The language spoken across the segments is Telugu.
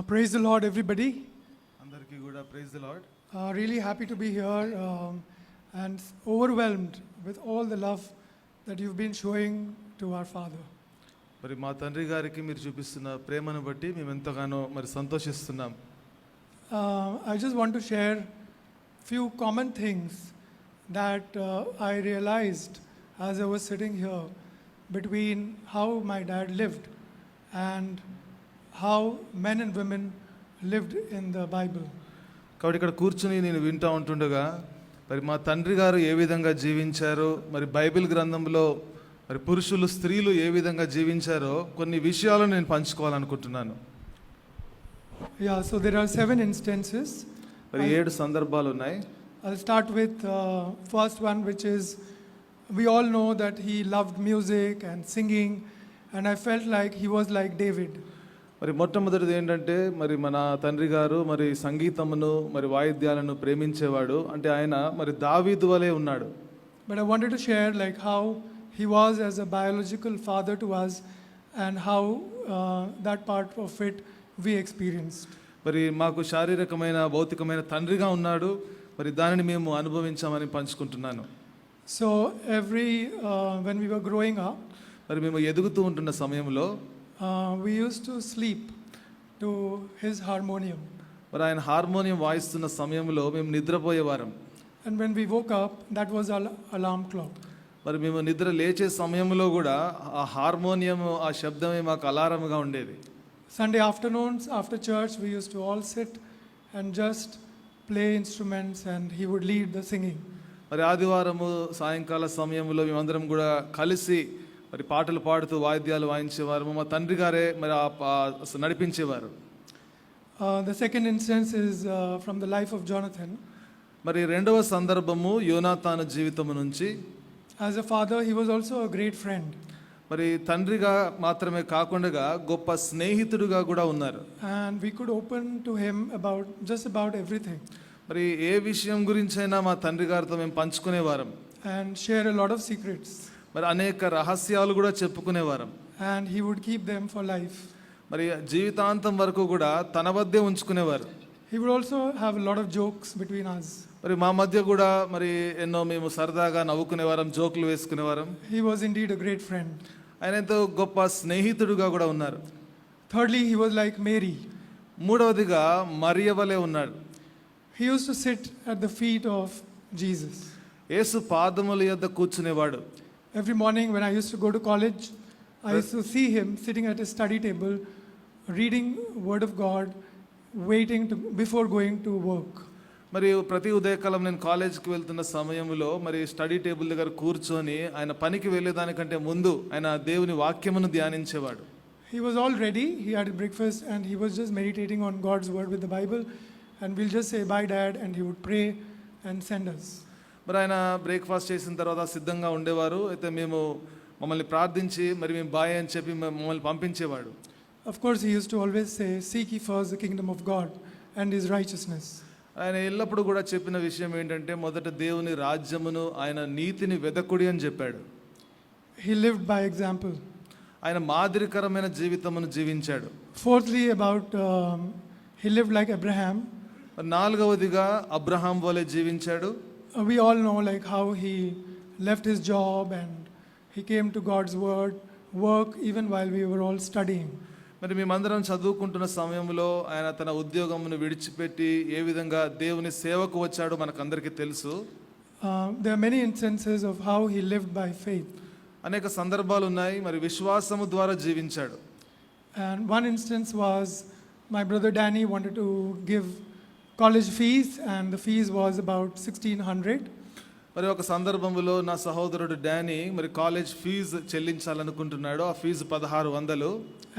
Praise the Lord, everybody. అందరికీ కూడా praise the lord. Really happy to be here and overwhelmed with all the love that you've been showing to our Father. మరి మా తండ్రి గారికి మీరు చూపిస్తున్న ప్రేమను బట్టి మేము ఎంతగానో మరి సంతోషిస్తున్నాం. I just want to share few common things that I realized as I was sitting here between how my dad lived and how men and women lived in the Bible. కాబట్టి ఇక్కడ కూర్చుని నేను వింటూ ఉంటుండగా మరి మా తండ్రి గారు ఏ విధంగా జీవించారో, మరి బైబిల్ గ్రంథంలో మరి పురుషులు స్త్రీలు ఏ విధంగా జీవించారో కొన్ని విషయాలు నేను పంచుకోవాలనుకుంటున్నాను. Yeah, so there are 7 instances. మరి 7 సందర్భాలు ఉన్నాయి. I'll start with first one, which is we all know that he loved music and singing, and I felt like he was like David. మరి మొట్టమొదటిది ఏంటంటే మరి మన తండ్రి గారు మరి సంగీతమును మరి వాయిద్యాలను ప్రేమించేవాడు. అంటే ఆయన మరి దావీదు వలె ఉన్నాడు. But I wanted to share like how he was as a biological father to us and how that part of it we experienced. మరి మాకు శారీరకమైన భౌతికమైన తండ్రిగా ఉన్నాడు. మరి దానిని మేము అనుభవించామని పంచుకుంటున్నాను. So when we were growing up, మరి మేము ఎదుగుతూ ఉంటున్న సమయంలో we used to sleep to his harmonium. మరి ఆయన హార్మోనియం వాయిస్తున్న సమయంలో మేము నిద్రపోయేవారం. And when we woke up, that was our alarm clock. మరి మేము నిద్ర లేచే సమయంలో కూడా ఆ హార్మోనియం ఆ శబ్దమే మాకు అలారంగా ఉండేది. Sunday afternoons after church, we used to all sit and just play instruments and he would lead the singing. మరి ఆదివారము సాయంకాల సమయంలో మేమందరం కూడా కలిసి మరి పాటలు పాడుతూ వాయిద్యాలు వాయించేవారు. మా తండ్రి గారే మరి నడిపించేవారు. The second instance is from the life of Jonathan. మరి రెండవ సందర్భము యోనాతాను జీవితము నుంచి. As a father, he was also a great friend. మరి తండ్రిగా మాత్రమే కాకుండా గొప్ప స్నేహితుడుగా కూడా ఉన్నారు. And we could open to him about just about everything. మరి ఏ విషయం గురించైనా మా తండ్రి గారితో మేము పంచుకునేవారం. And share a lot of secrets. మరి అనేక రహస్యాలు కూడా చెప్పుకునేవారం. And he would keep them for life. మరి జీవితాంతం వరకు కూడా తన వద్దే ఉంచుకునేవారు. He would also have a lot of jokes between us. మరి మా మధ్య కూడా మరి ఎన్నో మేము సరదాగా నవ్వుకునేవారం, జోకులు వేసుకునేవారం. He was indeed a great friend. ఆయన ఎంతో గొప్ప స్నేహితుడుగా కూడా ఉన్నారు. Thirdly, he was like Mary. మూడవదిగా మరియ వలె ఉన్నాడు. He used to sit at the feet of Jesus. యేసు పాదముల యొద్ద కూర్చునేవాడు. Every morning when I used to go to college, I used to see him sitting at his study table, reading Word of God, waiting before going to work. మరి ప్రతి ఉదయకాలం నేను కాలేజ్కి వెళ్తున్న సమయంలో మరి స్టడీ టేబుల్ దగ్గర కూర్చొని ఆయన పనికి వెళ్ళేదానికంటే ముందు ఆయన దేవుని వాక్యమును ధ్యానించేవాడు. He was all ready. He had breakfast and he was just meditating on God's word with the Bible, and we'll just say bye dad, and he would pray and send us. మరి ఆయన బ్రేక్ఫాస్ట్ చేసిన తర్వాత సిద్ధంగా ఉండేవారు. అయితే మేము మమ్మల్ని ప్రార్థించి మరి మేము బాయ్ అని చెప్పి మమ్మల్ని పంపించేవాడు. Of course, he used to always say, seek ye first the kingdom of God and his righteousness. ఆయన ఎల్లప్పుడూ కూడా చెప్పిన విషయం ఏంటంటే మొదట దేవుని రాజ్యమును ఆయన నీతిని వెదకుడి అని చెప్పాడు. He lived by example. ఆయన మాదిరికరమైన జీవితమును జీవించాడు. Fourthly, he lived like Abraham. నాలుగవదిగా అబ్రహాం వలె జీవించాడు. We all know like how he left his job and he came to God's work even while we were all studying. మరి మేమందరం చదువుకుంటున్న సమయంలో ఆయన తన ఉద్యోగమును విడిచిపెట్టి ఏ విధంగా దేవుని సేవకు వచ్చాడో మనకందరికీ తెలుసు. There are many instances of how he lived by faith. అనేక సందర్భాలు ఉన్నాయి మరి విశ్వాసము ద్వారా జీవించాడు. And one instance was my brother Danny wanted to give college fees, and the fees was about 1600. మరి ఒక సందర్భంలో నా సహోదరుడు డానీ మరి కాలేజ్ ఫీజు చెల్లించాలనుకుంటున్నాడు. ఆ fees 1600.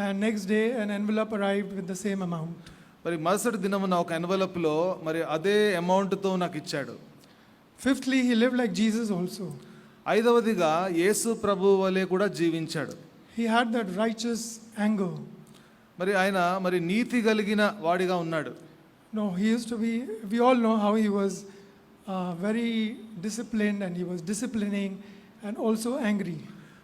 And next day an envelope arrived with the same amount. మరి మరుసటి దినమున ఒక ఎన్వలప్ లో మరి అదే అమౌంట్ తో నాకు ఇచ్చాడు. Fifthly, he lived like Jesus also. ఐదవదిగా యేసు ప్రభువు వలె కూడా జీవించాడు. He had that righteous anger. మరి ఆయన మరి నీతి కలిగిన వాడిగా ఉన్నాడు. No, he used to be, we all know how he was very disciplined, and he was disciplining and also angry.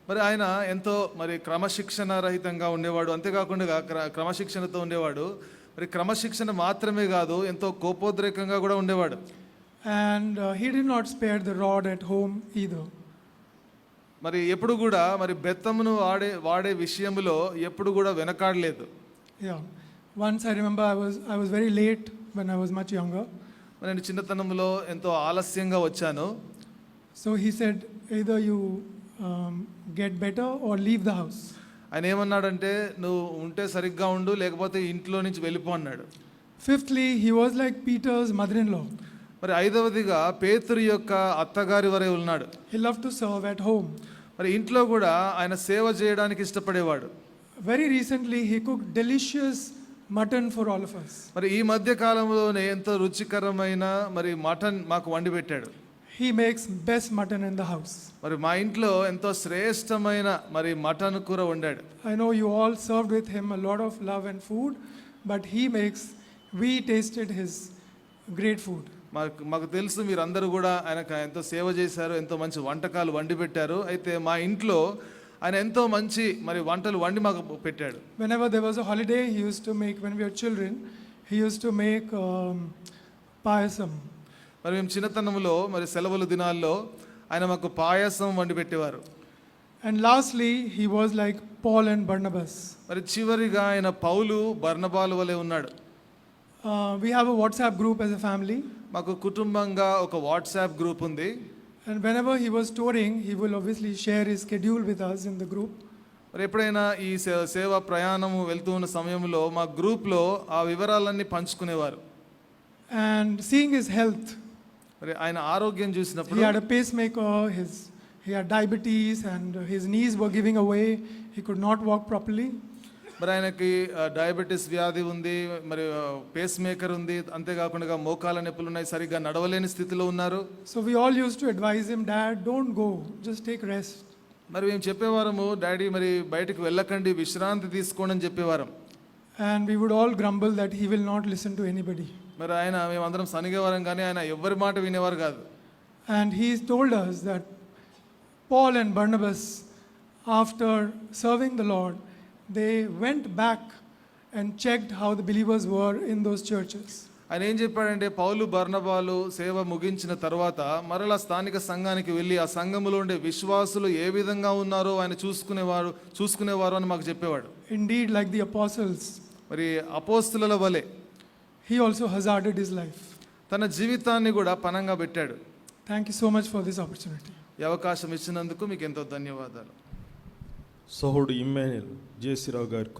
మరి ఆయన ఎంతో మరి క్రమశిక్షణ రహితంగా ఉండేవాడు. అంతేకాకుండా క్రమశిక్షణతో ఉండేవాడు. మరి క్రమశిక్షణ మాత్రమే కాదు, ఎంతో కోపోద్రేకంగా కూడా ఉండేవాడు. And he did not spare the rod at home either. మరి ఎప్పుడు కూడా మరి బెత్తమును వాడే విషయంలో ఎప్పుడు కూడా వెనకాడలేదు. Yeah. Once I remember I was very late when I was much younger. నేను చిన్నతనంలో ఎంతో ఆలస్యంగా వచ్చాను. So he said, either you get better or leave the house. ఆయన ఏమన్నాడంటే, నువ్వు ఉంటే సరిగ్గా ఉండు, లేకపోతే ఇంట్లో నుంచి వెళ్ళిపో అన్నాడు. Fifthly, he was like Peter's mother-in-law. మరి ఐదవదిగా పేతురు యొక్క అత్తగారి వరే ఉన్నాడు. He loved to serve at home. మరి ఇంట్లో కూడా ఆయన సేవ చేయడానికి ఇష్టపడేవాడు. Very recently, he cooked delicious mutton for all of us. మరి ఈ మధ్య కాలంలోనే ఎంతో రుచికరమైన మరి మటన్ మాకు వండి పెట్టాడు. He makes best mutton in the house. మరి మా ఇంట్లో ఎంతో శ్రేష్టమైన మరి మటన్ కూర వండాడు. I know you all served with him a lot of love and food, but we tasted his great food. మాకు తెలుసు మీరందరూ కూడా ఆయనకు ఎంతో సేవ చేశారు, ఎంతో మంచి వంటకాలు వండి పెట్టారు. అయితే మా ఇంట్లో ఆయన ఎంతో మంచి మరి వంటలు వండి మాకు పెట్టాడు. Whenever there was a holiday, he used to make, when we were children, he used to make payasam. మరి మేము చిన్నతనంలో మరి సెలవుల దినాల్లో ఆయన మాకు పాయసం వండి పెట్టేవారు. And lastly, he was like Paul and Barnabas. మరి చివరిగా ఆయన పౌలు బర్నబాలు వలె ఉన్నాడు. We have a WhatsApp group as a family. మాకు కుటుంబంగా ఒక వాట్సాప్ గ్రూప్ ఉంది. And whenever he was touring, he will obviously share his schedule with us in the group. మరి ఎప్పుడైనా ఈ సేవ ప్రయాణము వెళ్తూ ఉన్న సమయంలో మా గ్రూప్లో ఆ వివరాలన్నీ పంచుకునేవారు. And seeing his health, మరి ఆయన ఆరోగ్యం చూసినప్పుడు he had a pacemaker, he had diabetes, and his knees were giving away. He could not walk properly. మరి ఆయనకి డయాబెటీస్ వ్యాధి ఉంది, మరి పేస్ మేకర్ ఉంది, అంతేకాకుండా మోకాల నొప్పులు ఉన్నాయి, సరిగ్గా నడవలేని స్థితిలో ఉన్నారు. So we all used to advise him, Dad, don't go, just take rest. మరి మేము చెప్పేవారము, డాడీ మరి బయటకు వెళ్ళకండి, విశ్రాంతి తీసుకోండి అని చెప్పేవారం. And we would all grumble that he will not listen to anybody. మరి ఆయన మేమందరం సనిగేవారం కానీ ఆయన ఎవరి మాట వినేవారు కాదు. And he told us that Paul and Barnabas, after serving the Lord, they went back and checked how the believers were in those churches. ఆయన ఏం చెప్పాడంటే, పౌలు బర్నబాలు సేవ ముగించిన తర్వాత మరలా స్థానిక సంఘానికి వెళ్ళి ఆ సంఘములో ఉండే విశ్వాసులు ఏ విధంగా ఉన్నారో ఆయన చూసుకునేవారు అని మాకు చెప్పేవాడు. Indeed, like the apostles, మరి అపోస్తుల వలె he also hazarded his life. తన జీవితాన్ని కూడా పణంగా పెట్టాడు. Thank you so much for this opportunity. ఈ అవకాశం ఇచ్చినందుకు మీకు ఎంతో ధన్యవాదాలు. సహోడు ఇమ్మాన్యుయల్ జేసీరావు గారికి